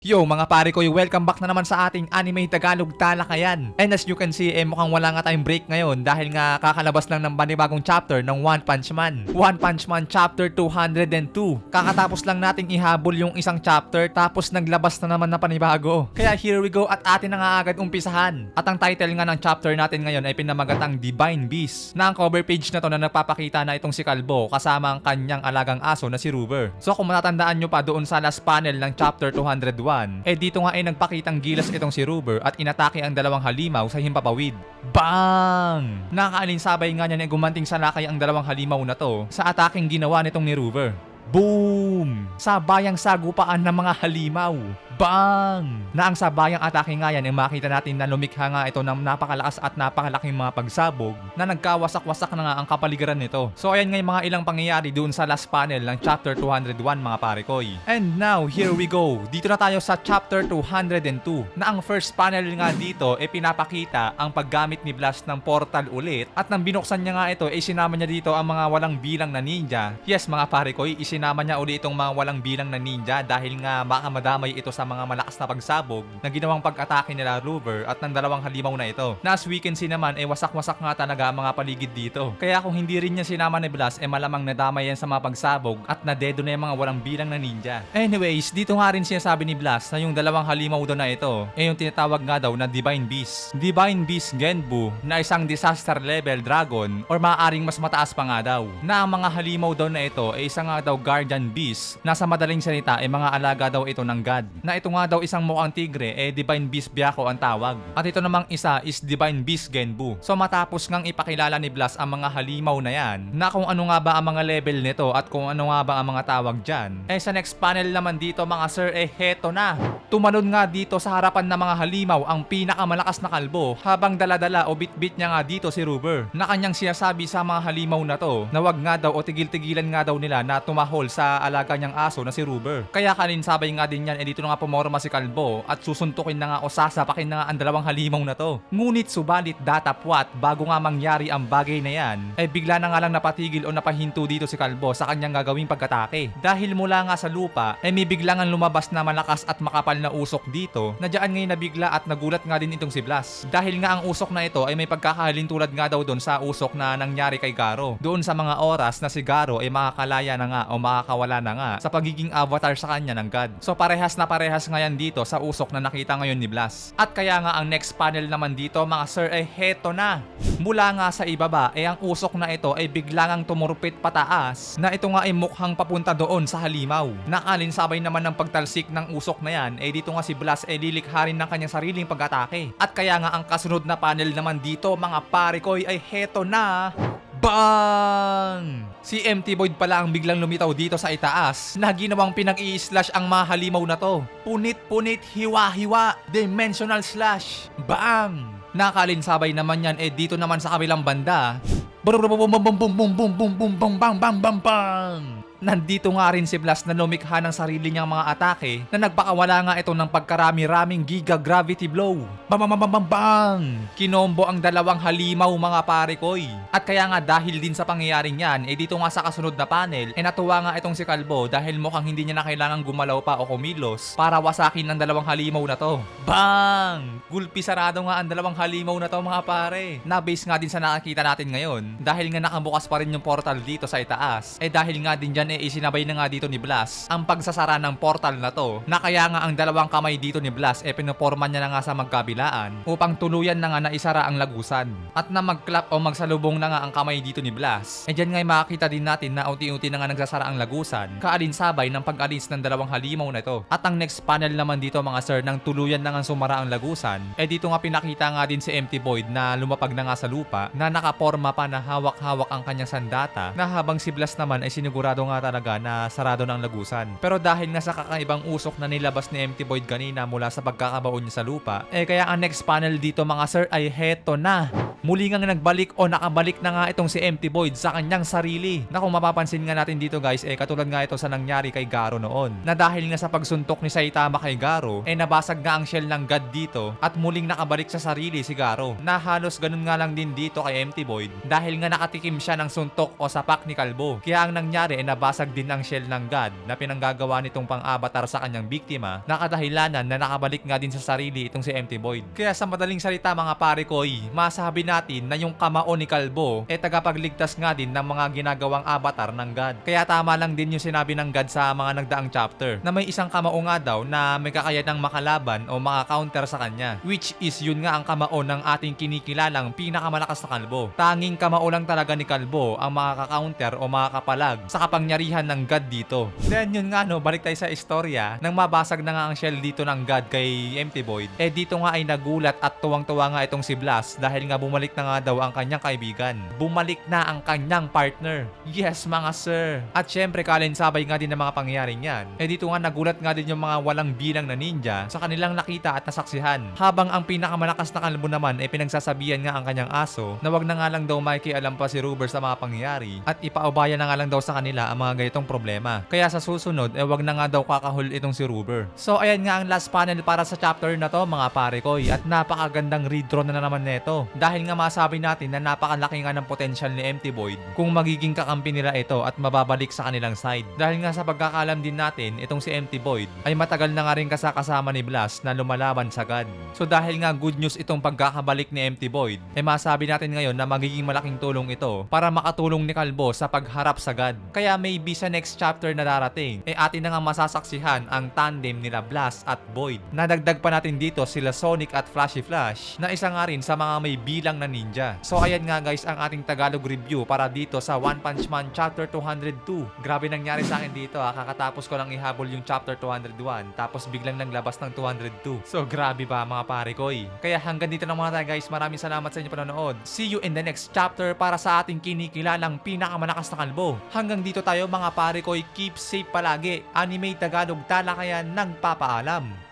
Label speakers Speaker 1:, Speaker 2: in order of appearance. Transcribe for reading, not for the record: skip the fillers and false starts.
Speaker 1: Yo mga pare ko, welcome back na naman sa ating Anime Tagalog Talakayan. And as you can see, mukhang wala nga tayong break ngayon dahil nga kakalabas lang ng panibagong chapter ng One Punch Man. One Punch Man Chapter 202. Kakatapos lang nating ihabol yung isang chapter tapos naglabas na naman na panibago. Kaya here we go at atin na nga agad umpisahan. At ang title nga ng chapter natin ngayon ay pinamagatang Divine Beast. Na ang cover page na to na nagpapakita na itong si Kalbo kasama ang kanyang alagang aso na si Ruber. So kung matatandaan nyo pa doon sa last panel ng chapter 201, dito nga ay nagpakitang gilas itong si Ruber at inatake ang dalawang halimaw sa himpapawid. Bang! Nakakaalinsabay nga niya na gumanting sa lakay ang dalawang halimaw na to sa ataking ginawa nitong ni Ruber. Boom! Sabayang sagupaan ng mga halimaw. Bang! Na ang sabayang atake nga yan ay makita natin na lumikha nga ito ng napakalakas at napakalaking mga pagsabog na nagkawasak-wasak na nga ang kapaligiran nito. So ayan nga yung mga ilang pangyayari doon sa last panel ng chapter 201 mga parekoy. And now, here we go. Dito na tayo sa chapter 202 na ang first panel nga dito ay pinapakita ang paggamit ni Blast ng portal ulit at nang binuksan niya nga ito ay sinama niya dito ang mga walang bilang na ninja. Yes mga parekoy, isinama niya ulit itong mga walang bilang na ninja dahil nga baka madamay ito sa mga malakas na pagsabog na ginawang pag-atake nila Ruber at ng dalawang halimaw na ito. Na as we can see naman wasak-wasak nga talaga ang mga paligid dito. Kaya kung hindi rin niya sinama ni Blast malamang nadamay yan sa mga pagsabog at nadedo na yung mga walang bilang na ninja. Anyways, dito nga rin sinasabi ni Blast na yung dalawang halimaw daw na ito yung tinatawag nga daw na Divine Beast. Divine Beast Genbu na isang disaster level dragon or maaaring mas mataas pa nga daw. Na ang mga halimaw daw na ito isa nga daw Guardian Beast na sa madaling salita mga alaga daw ito ng God. Na ito nga daw isang mukhang tigre Divine Beast Byako ang tawag. At ito namang isa is Divine Beast Genbu. So matapos ngang ipakilala ni Blast ang mga halimaw na yan na kung ano nga ba ang mga level nito at kung ano nga ba ang mga tawag dyan sa next panel naman dito mga sir heto na. Tumalon nga dito sa harapan ng mga halimaw ang pinakamalakas na kalbo habang daladala o bitbit niya nga dito si Ruber na kanyang sinasabi sa mga halimaw na to na wag nga daw o tigil-tigilan nga daw nila na tumahol sa alaga niyang aso na si Ruber. Kaya kalinsabay nga din yan dito na nga pumorma si Kalbo at susuntukin na nga o sasapakin na nga ang dalawang halimaw na to. Ngunit subalit datapwat bago nga mangyari ang bagay na yan bigla na nga lang napatigil o napahinto dito si Kalbo sa kanyang gagawing pag-atake. Dahil mula nga sa lupa may biglang ang lumabas na malakas at makapal na usok dito na dyan ngayon nabigla at nagulat nga din itong si Blast. Dahil nga ang usok na ito may pagkakahalin tulad nga daw doon sa usok na nangyari kay Garo. Doon sa mga oras na si Garo makakalaya na nga o makakawala na nga sa pagiging avatar sa kanya ng God. So parehas na parehas ngayon dito sa usok na nakita ngayon ni Blast. At kaya nga ang next panel naman dito mga sir heto na. Mula nga sa ibaba ang usok na ito biglang tumurupit pataas na ito nga mukhang papunta doon sa halimaw. Nakalinsabay naman ng pagtalsik ng usok na yan dito nga si Blast lilikha rin ng kanyang sariling pag-atake. At kaya nga ang kasunod na panel naman dito mga parekoy heto na. Bang! Si Empty Void pala ang biglang lumitaw dito sa itaas na ginawang pinag-i-slash ang mga halimaw na to. Punit-punit, hiwa-hiwa, dimensional slash. Bang! Nakalinsabay naman yan dito naman sa kabilang banda. Bum bum bum bum bum bum bum bum bum bum bang bang bang bang. Nandito nga rin si Blast na lumikha ng sarili niyang mga atake na nagpakawala nga ito ng pagkarami-raming giga gravity blow. Bam bam bam bam bang! Kinombo ang dalawang halimaw mga parekoy. At kaya nga dahil din sa pangyayaring yan dito nga sa kasunod na panel natuwa nga itong si Kalbo dahil mukhang hindi niya na kailangang gumalaw pa o kumilos para wasakin ng dalawang halimaw na to. Bang! Gulpi sarado nga ang dalawang halimaw na to mga pare. Na base nga din sa nakakita natin ngayon dahil nga nakabukas pa rin yung portal dito sa itaas dahil nga din dyan isinabay na nga dito ni Blast ang pagsasara ng portal na to na kaya nga ang dalawang kamay dito ni Blast pinoporma niya na nga sa magkabilaan upang tuluyan na nga na isara ang lagusan at na magklap o magsalubong na nga ang kamay dito ni Blast dyan nga makikita din natin na unti-unti na nga nagsasara ang lagusan kaalinsabay ng pag-alis ng dalawang halimaw na to. At ang next panel naman dito mga sir nang tuluyan na nga sumara ang lagusan dito nga pinakita nga din si Empty Void na lumapag na nga sa lupa na nakaporma pa na hawak-hawak ang kanyang sandata na habang si Blast naman sinigurado nga talaga na sarado ng lagusan. Pero dahil nga sa kakaibang usok na nilabas ni Empty Void kanina mula sa pagkakabaon niya sa lupa, kaya ang next panel dito mga sir heto na. Muli nga nagbalik o nakabalik na nga itong si Empty Void sa kanyang sarili. Na kung mapapansin nga natin dito guys, katulad nga ito sa nangyari kay Garo noon. Na dahil nga sa pagsuntok ni Saitama kay Garo, nabasag nga ang shell ng God dito at muling nakabalik sa sarili si Garo. Na halos ganun nga lang din dito kay Empty Void dahil nga nakatikim siya ng suntok o sapak ni Kalbo. Kaya ang nangyari nabasag din ang shell ng God na pinanggagawa nitong pang-avatar sa kanyang biktima na kadahilanan na nakabalik nga din sa sarili itong si Empty Void. Kaya sa madaling salita mga pare koy, masabi natin na yung kamao ni Kalbo tagapagligtas nga din ng mga ginagawang avatar ng God. Kaya tama lang din yung sinabi ng God sa mga nagdaang chapter na may isang kamao nga daw na may kakayanang makalaban o maka-counter sa kanya, which is yun nga ang kamao ng ating kinikilalang pinakamalakas na kalbo. Tanging kamao lang talaga ni Kalbo ang makaka-counter o makakapalag sa kapangyarihan ng God dito. Then yun nga balik tayo sa istorya nang mabasag na nga ang shell dito ng God kay Empty Void. Dito nga ay nagulat at tuwang-tuwa nga itong si Blast dahil nga bumalik na nga daw ang kanyang kaibigan. Bumalik na ang kanyang partner. Yes mga sir. At syempre kalinsabay nga din ng mga pangyayaring yan. Dito nga nagulat nga din yung mga walang bilang na ninja sa kanilang nakita at nasaksihan. Habang ang pinakamalakas na kalbo naman pinagsasabihan nga ang kanyang aso na wag na nga lang daw makikialam pa si Ruber sa mga pangyayari at ipaubaya na nga lang daw sa kanila ang mga ganitong problema. Kaya sa susunod wag na nga daw kakahul itong si Ruber. So ayan nga ang last panel para sa chapter na to mga pare koy at napakagandang redraw na naman neto. Dahil nga masabi natin na napakalaki nga ng potential ni Empty Void kung magiging kakampi nila ito at mababalik sa kanilang side. Dahil nga sa pagkakalam din natin itong si Empty Void ay matagal na nga rin kasama ni Blast na lumalaban sa God. So dahil nga good news itong pagkakabalik ni Empty Void masabi natin ngayon na magiging malaking tulong ito para makatulong ni Kalbo sa pagharap sa God. Kaya maybe sa next chapter na darating atin na nga masasaksihan ang tandem nila Blast at Void. Nadagdag pa natin dito sila Sonic at Flashy Flash na isa nga rin sa mga may bilang na ninja. So ayan nga guys ang ating Tagalog review para dito sa One Punch Man Chapter 202. Grabe nangyari sa akin dito kakatapos ko lang ihabol yung Chapter 201 tapos biglang naglabas ng 202. So grabe ba mga pare koy. Kaya hanggang dito na muna tayo guys. Maraming salamat sa inyo panonood. See you in the next chapter para sa ating kinikilalang pinakamalakas na kalbo. Hanggang dito tayo mga pare koy. Keep safe palagi. Anime Tagalog talakayan ng papaalam.